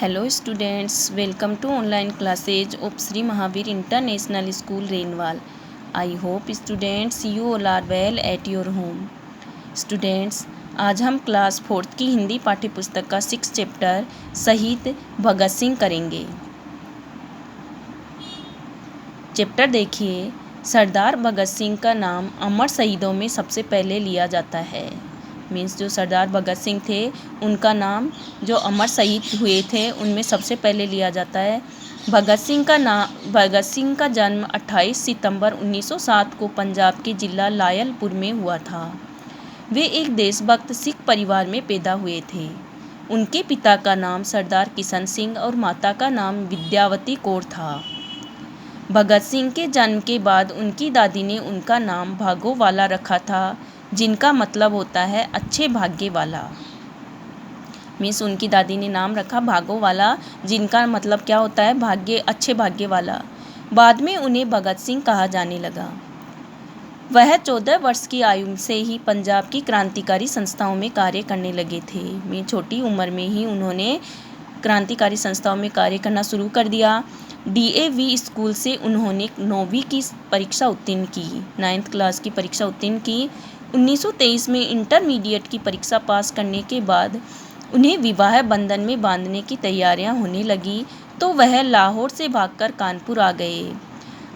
Hello students, welcome to online classes of Sri Mahavir International School Renwal. I hope students you all are well at your home. Students, आज हम class 4th की हिंदी पाठ्य पुस्तक का 6 chapter शहीद भगत सिंह करेंगे। Chapter देखिए। सरदार भगत सिंह का नाम अमर शहीदों में सबसे पहले लिया जाता है। मीन्स जो सरदार भगत सिंह थे उनका नाम जो अमर शहीद हुए थे उनमें सबसे पहले लिया जाता है। भगत सिंह का जन्म 28 सितंबर 1907 को पंजाब के जिला लायलपुर में हुआ था। वे एक देशभक्त सिख परिवार में पैदा हुए थे। उनके पिता का नाम सरदार किशन सिंह और माता का नाम विद्यावती कौर था। भगत सिंह के जन्म के बाद उनकी दादी ने उनका नाम भागोवाला रखा था, जिनका मतलब होता है अच्छे भाग्य वाला। मीन्स उनकी दादी ने नाम रखा भागोवाला, जिनका मतलब क्या होता है अच्छे भाग्य वाला। बाद में उन्हें भगत सिंह कहा जाने लगा। वह 14 वर्ष की आयु से ही पंजाब की क्रांतिकारी संस्थाओं में कार्य करने लगे थे। मैं छोटी उम्र में ही उन्होंने क्रांतिकारी संस्थाओं में कार्य करना शुरू कर दिया। DAV स्कूल से उन्होंने 9वीं की परीक्षा उत्तीर्ण की, 9th क्लास की परीक्षा उत्तीर्ण की। 1923 में इंटरमीडिएट की परीक्षा पास करने के बाद उन्हें विवाह बंधन में बांधने की तैयारियां होने लगी तो वह लाहौर से भागकर कानपुर आ गए।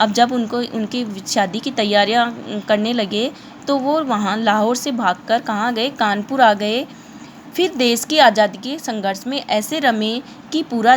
अब जब उनकी शादी की तैयारियां करने लगे तो वो वहाँ लाहौर से भागकर कहाँ गए, कानपुर आ गए। फिर देश की आज़ादी के संघर्ष में ऐसे रमे कि पूरा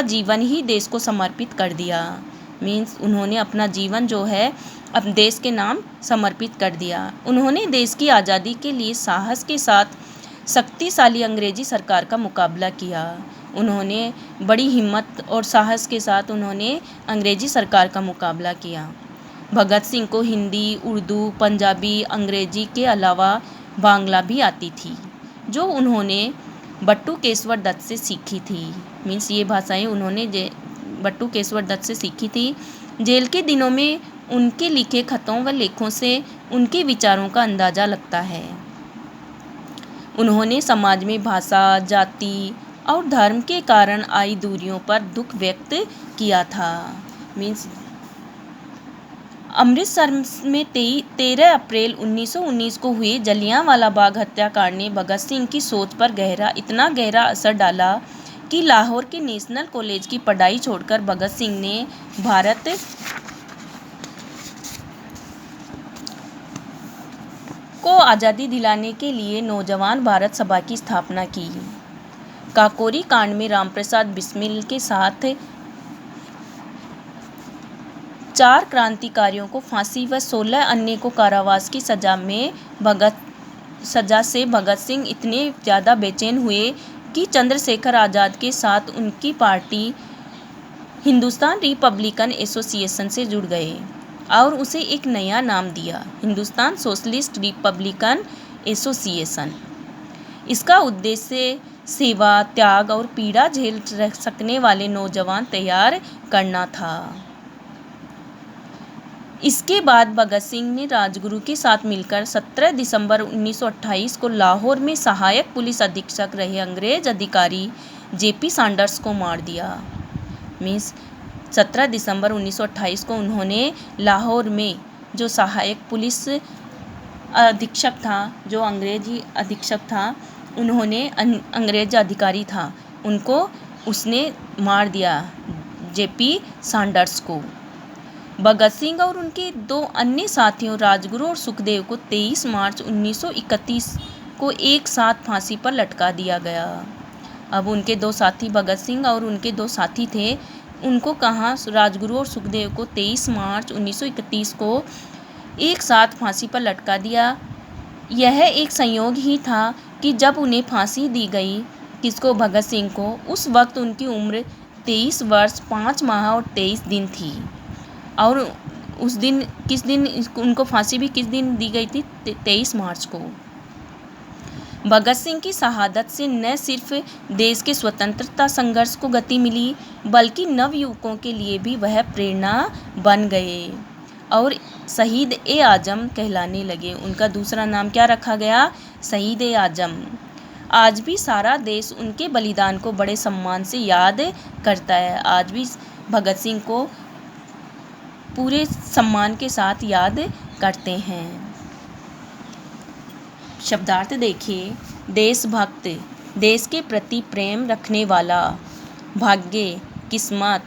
जीवन ही देश को समर्पित कर दिया। मीन्स उन्होंने अपना जीवन जो है अब देश के नाम समर्पित कर दिया। उन्होंने देश की आज़ादी के लिए साहस के साथ शक्तिशाली अंग्रेजी सरकार का मुकाबला किया। उन्होंने बड़ी हिम्मत और साहस के साथ उन्होंने अंग्रेजी सरकार का मुकाबला किया। भगत सिंह को हिंदी, उर्दू, पंजाबी, अंग्रेजी के अलावा बांग्ला भी आती थी, जो उन्होंने बट्टू केशवर दत्त से सीखी थी। मीन्स ये भाषाएं उन्होंने बट्टू केशवर दत्त से सीखी थी। जेल के दिनों में उनके लिखे खतों व लेखों से उनके विचारों का अंदाज़ा लगता है। उन्होंने समाज में भाषा, जाति और धर्म के कारण आई दूरियों पर दुख व्यक्त किया था। मीन्स अमृतसर में 13 अप्रैल 1919 को हुए जलियांवाला बाग हत्याकांड ने भगत सिंह की सोच पर इतना गहरा असर डाला कि लाहौर के नेशनल कॉलेज की पढ़ाई छोड़कर भगत सिंह ने भारत को आज़ादी दिलाने के लिए नौजवान भारत सभा की स्थापना की। काकोरी कांड में रामप्रसाद बिस्मिल के साथ 4 क्रांतिकारियों को फांसी व 16 अन्य को कारावास की सजा से भगत सिंह इतने ज़्यादा बेचैन हुए कि चंद्रशेखर आज़ाद के साथ उनकी पार्टी हिंदुस्तान रिपब्लिकन एसोसिएशन से जुड़ गए और उसे एक नया नाम दिया, हिंदुस्तान सोशलिस्ट रिपब्लिकन एसोसिएशन। इसका उद्देश्य सेवा, त्याग और पीड़ा झेल सकने वाले नौजवान तैयार करना था। इसके बाद भगत सिंह ने राजगुरु के साथ मिलकर 17 दिसंबर 1928 को लाहौर में सहायक पुलिस अधीक्षक रहे अंग्रेज अधिकारी JP सैंडर्स को मार दिया। मीन्स 17 दिसंबर 1928 को उन्होंने लाहौर में जो सहायक पुलिस अधीक्षक था, जो अंग्रेजी अधीक्षक था, उन्होंने अंग्रेज अधिकारी था, उसने मार दिया JP सैंडर्स को। भगत सिंह और उनके 2 अन्य साथियों राजगुरु और सुखदेव को 23 मार्च 1931 को एक साथ फांसी पर लटका दिया गया। अब उनके 2 साथी भगत सिंह और उनके 2 साथी थे, उनको कहाँ राजगुरु और सुखदेव को 23 मार्च 1931 को एक साथ फांसी पर लटका दिया। यह एक संयोग ही था कि जब उन्हें फांसी दी गई, किसको, भगत सिंह को, उस वक्त उनकी उम्र 23 वर्ष 5 माह और 23 दिन थी। और उस दिन उनको फांसी भी किस दिन दी गई थी, 23 मार्च को। भगत सिंह की शहादत से न सिर्फ देश के स्वतंत्रता संघर्ष को गति मिली, बल्कि नवयुवकों के लिए भी वह प्रेरणा बन गए और शहीद-ए-आज़म कहलाने लगे। उनका दूसरा नाम क्या रखा गया, शहीद-ए-आज़म। आज भी सारा देश उनके बलिदान को बड़े सम्मान से याद करता है। आज भी भगत सिंह को पूरे सम्मान के साथ याद करते हैं। शब्दार्थ देखिए। देशभक्त, देश के प्रति प्रेम रखने वाला। भाग्य, किस्मत,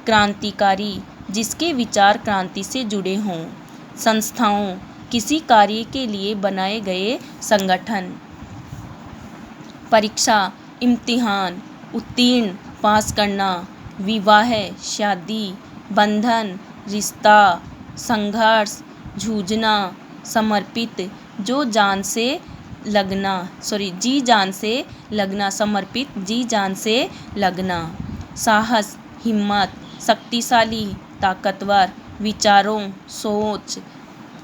क्रांतिकारी, जिसके विचार क्रांति से जुड़े हों। संस्थाओं, किसी कार्य के लिए बनाए गए संगठन। परीक्षा, इम्तिहान, उत्तीर्ण, पास करना। विवाह, शादी, बंधन, रिश्ता, संघर्ष, जूझना, समर्पित, जी जान से लगना, समर्पित, जी जान से लगना। साहस, हिम्मत, शक्तिशाली, ताकतवर, विचारों, सोच।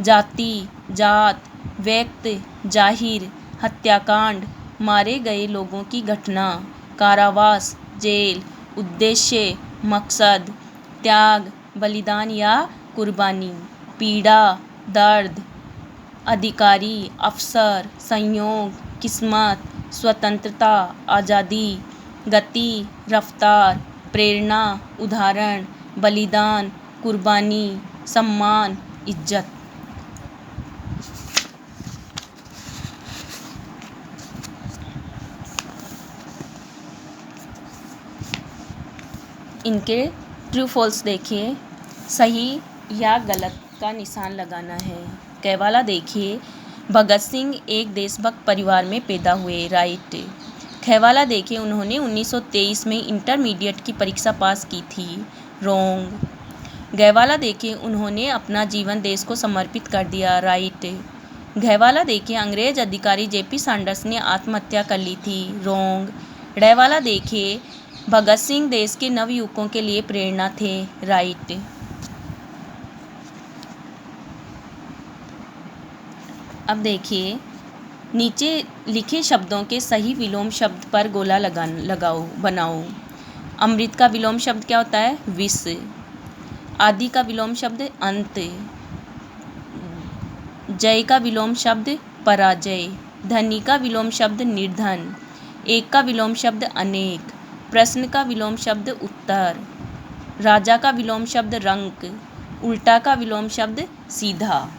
जाति, जात, व्यक्ति, जाहिर, हत्याकांड, मारे गए लोगों की घटना। कारावास, जेल, उद्देश्य, मकसद, त्याग, बलिदान या कुर्बानी। पीड़ा, दर्द, अधिकारी, अफसर, संयोग, किस्मत, स्वतंत्रता, आज़ादी, गति, रफ्तार, प्रेरणा, उदाहरण, बलिदान, कुर्बानी, सम्मान, इज्जत। इनके ट्रू फॉल्स देखिए। सही या गलत का निशान लगाना है। कैवाला देखिए। भगत सिंह एक देशभक्त परिवार में पैदा हुए, राइट। कैवाला देखिए, उन्होंने 1923 में इंटरमीडिएट की परीक्षा पास की थी, रॉन्ग। गैवाला देखिए, उन्होंने अपना जीवन देश को समर्पित कर दिया, राइट। गैवाला देखिए, अंग्रेज अधिकारी जेपी सैंडर्स ने आत्महत्या कर ली थी, रॉन्ग। डैवाला देखिए, भगत सिंह देश के नवयुवकों के लिए प्रेरणा थे, राइट। अब देखिए, नीचे लिखे शब्दों के सही विलोम शब्द पर गोला बनाओ। अमृत का विलोम शब्द क्या होता है? विष। आदि का विलोम शब्द अंत। जय का विलोम शब्द पराजय। धनी का विलोम शब्द निर्धन। एक का विलोम शब्द अनेक। प्रश्न का विलोम शब्द उत्तर। राजा का विलोम शब्द रंक। उल्टा का विलोम शब्द सीधा।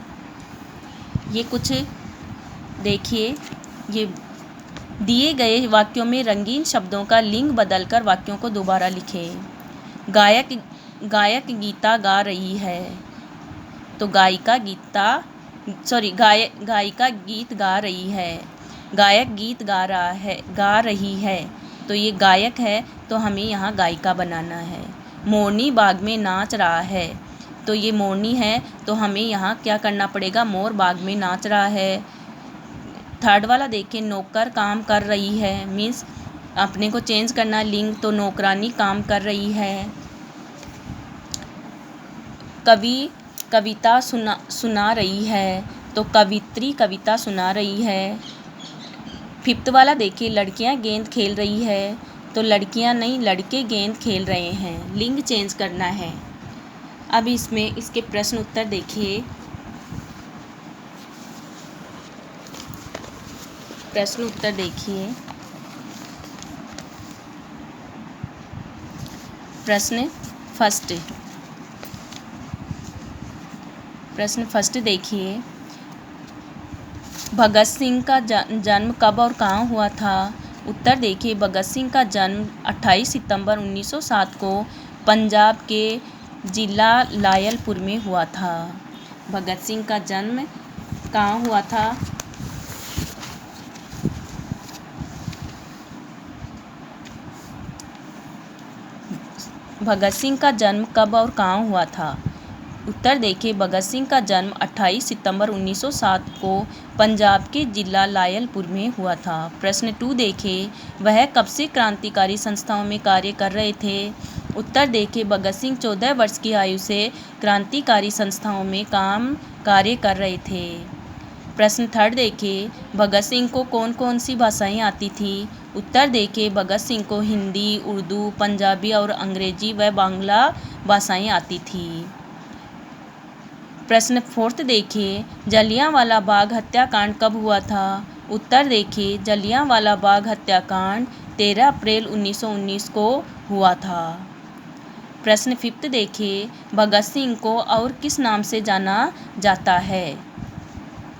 ये कुछ देखिए, ये दिए गए वाक्यों में रंगीन शब्दों का लिंग बदलकर वाक्यों को दोबारा लिखें। गायक गीता गा रही है, तो गायिका गीत गा रही है। गायक गीत गा रही है, तो ये गायक है, तो हमें यहाँ गायिका बनाना है। मोरनी बाग में नाच रहा है, तो ये मोरनी है, तो हमें यहाँ क्या करना पड़ेगा? मोर बाग में नाच रहा है। थर्ड वाला देखिए, नौकर काम कर रही है, मीन्स अपने को चेंज करना लिंग, तो नौकरानी काम कर रही है। कवि कविता सुना रही है, तो कवित्री कविता सुना रही है। फिफ्थ वाला देखिए, लड़कियां गेंद खेल रही है, तो लड़कियां नहीं, लड़के गेंद खेल रहे हैं। लिंग चेंज करना है। अब इसमें इसके प्रश्न उत्तर देखिए। प्रश्न उत्तर देखिए। प्रश्न फर्स्ट देखिए। भगत सिंह का जन्म कब और कहाँ हुआ था? उत्तर देखिए, भगत सिंह का जन्म 28 सितंबर 1907 को पंजाब के जिला लायलपुर में हुआ था। भगत सिंह का जन्म कहाँ हुआ था? भगत सिंह का जन्म कब और कहाँ हुआ था? उत्तर देखिए, भगत सिंह का जन्म 28 सितंबर 1907 को पंजाब के जिला लायलपुर में हुआ था। प्रश्न 2 देखिए, वह कब से क्रांतिकारी संस्थाओं में कार्य कर रहे थे? उत्तर देखिए, भगत सिंह 14 वर्ष की आयु से क्रांतिकारी संस्थाओं में कार्य कर रहे थे। प्रश्न 3 देखिए, भगत सिंह को कौन कौन सी भाषाएं आती थी? उत्तर देखिए, भगत सिंह को हिंदी, उर्दू, पंजाबी और अंग्रेजी व बांग्ला भाषाएं आती थी। प्रश्न 4 देखिए, जलियांवाला बाग हत्याकांड कब हुआ था? उत्तर देखिए जलियांवाला बाग हत्याकांड 13 अप्रैल 1919 को हुआ था। प्रश्न 5 देखिए भगत सिंह को और किस नाम से जाना जाता है।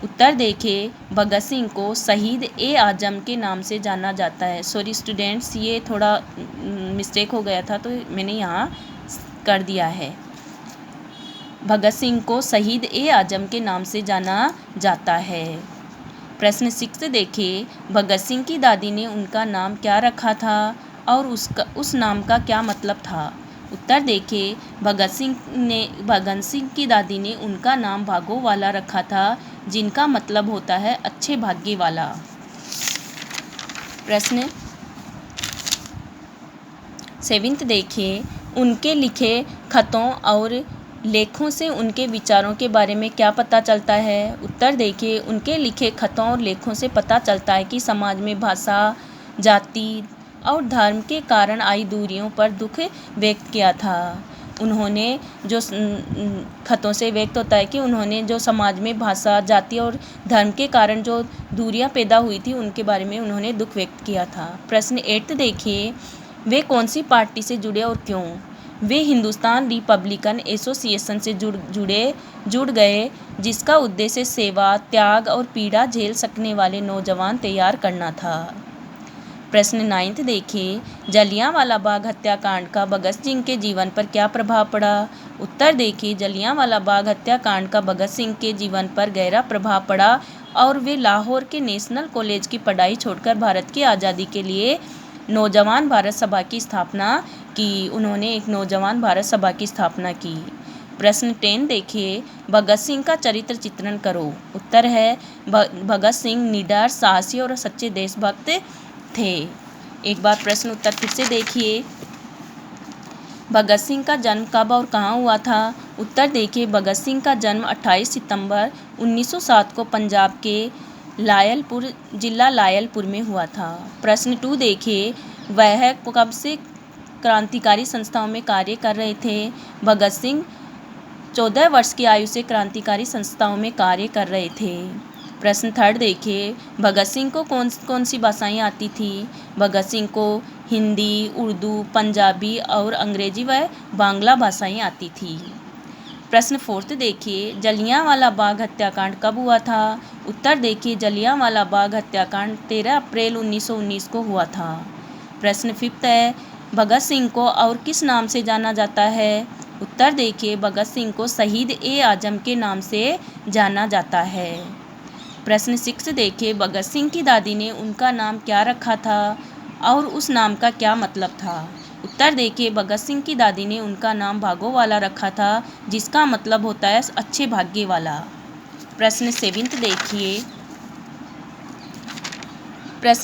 उत्तर देखिए भगत सिंह को शहीद ए आजम के नाम से जाना जाता है। सॉरी स्टूडेंट्स, ये थोड़ा मिस्टेक हो गया था तो मैंने यहाँ कर दिया है। भगत सिंह को शहीद ए आजम के नाम से जाना जाता है। प्रश्न 6 देखिए भगत सिंह की दादी ने उनका नाम क्या रखा था और उस नाम का क्या मतलब था। उत्तर देखिए भगत सिंह की दादी ने उनका नाम भागोवाला रखा था, जिनका मतलब होता है अच्छे भाग्य वाला। प्रश्न 7 देखिए उनके लिखे खतों और लेखों से उनके विचारों के बारे में क्या पता चलता है। उत्तर देखिए उनके लिखे खतों और लेखों से पता चलता है कि समाज में भाषा, जाति और धर्म के कारण आई दूरियों पर दुख व्यक्त किया था। उन्होंने जो खतों से व्यक्त होता है कि उन्होंने जो समाज में भाषा, जाति और धर्म के कारण जो दूरियां पैदा हुई थी उनके बारे में उन्होंने दुख व्यक्त किया था। प्रश्न 8 देखिए वे कौन सी पार्टी से जुड़े और क्यों। वे हिंदुस्तान रिपब्लिकन एसोसिएशन से जुड़ गए, जिसका उद्देश्य सेवा, त्याग और पीड़ा झेल सकने वाले नौजवान तैयार करना था। प्रश्न 9 देखिए जलियांवाला बाग हत्याकांड का भगत सिंह के जीवन पर क्या प्रभाव पड़ा। उत्तर देखिए जलियांवाला बाग हत्याकांड का भगत सिंह के जीवन पर गहरा प्रभाव पड़ा और वे लाहौर के नेशनल कॉलेज की पढ़ाई छोड़कर भारत की आज़ादी के लिए नौजवान भारत सभा की स्थापना की। उन्होंने एक नौजवान भारत सभा की स्थापना की। प्रश्न 10 देखिए भगत सिंह का चरित्र चित्रण करो। उत्तर है भगत सिंह निडर, साहसी और सच्चे देशभक्त थे। एक बार प्रश्न उत्तर फिर से देखिए। भगत सिंह का जन्म कब और कहाँ हुआ था। उत्तर देखिए भगत सिंह का जन्म 28 सितंबर 1907 को पंजाब के जिला लायलपुर में हुआ था। प्रश्न 2 देखिए वह कब से क्रांतिकारी संस्थाओं में कार्य कर रहे थे। भगत सिंह 14 वर्ष की आयु से क्रांतिकारी संस्थाओं में कार्य कर रहे थे। प्रश्न 3 देखिए भगत सिंह को कौन सी भाषाएं आती थी। भगत सिंह को हिंदी, उर्दू, पंजाबी और अंग्रेजी व बांग्ला भाषाएं आती थी। प्रश्न 4 देखिए जलियांवाला बाग हत्याकांड कब हुआ था। उत्तर देखिए जलियांवाला बाग हत्याकांड 13 अप्रैल 1919 को हुआ था। प्रश्न 5 है भगत सिंह को और किस नाम से जाना जाता है। उत्तर देखिए भगत सिंह को शहीद ए आजम के नाम से जाना जाता है। प्रश्न 6 देखिए भगत सिंह की दादी ने उनका नाम क्या रखा था और उस नाम का क्या मतलब था। उत्तर देखिए भगत सिंह की दादी ने उनका नाम भागोवाला रखा था, जिसका मतलब होता है अच्छे भाग्य वाला। प्रश्न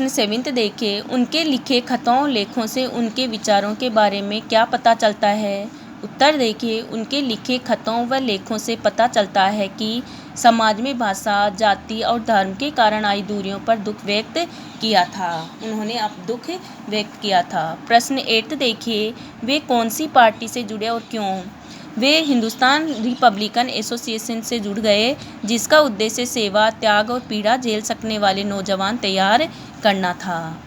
7 देखिए उनके लिखे खतों लेखों से उनके विचारों के बारे में क्या पता चलता है। उत्तर देखिए उनके लिखे खतों व लेखों से पता चलता है कि समाज में भाषा, जाति और धर्म के कारण आई दूरियों पर दुख व्यक्त किया था। उन्होंने अब दुख व्यक्त किया था। प्रश्न 8 देखिए वे कौन सी पार्टी से जुड़े और क्यों। वे हिंदुस्तान रिपब्लिकन एसोसिएशन से जुड़ गए, जिसका उद्देश्य सेवा, त्याग और पीड़ा झेल सकने वाले नौजवान तैयार करना था।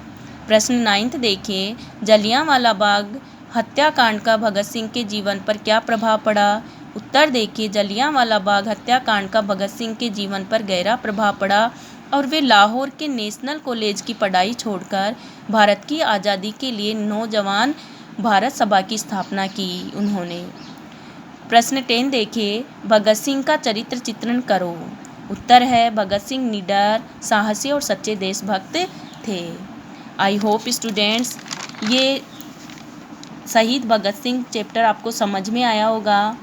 प्रश्न 9 देखिए जलियांवाला बाग हत्याकांड का भगत सिंह के जीवन पर क्या प्रभाव पड़ा। उत्तर देखिए जलियांवाला बाग हत्याकांड का भगत सिंह के जीवन पर गहरा प्रभाव पड़ा और वे लाहौर के नेशनल कॉलेज की पढ़ाई छोड़कर भारत की आज़ादी के लिए नौजवान भारत सभा की स्थापना की उन्होंने। प्रश्न 10 देखिए भगत सिंह का चरित्र चित्रण करो। उत्तर है भगत सिंह निडर, साहसी और सच्चे देशभक्त थे। आई होप स्टूडेंट्स ये शहीद भगत सिंह चैप्टर आपको समझ में आया होगा।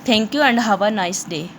Thank you and have a nice day.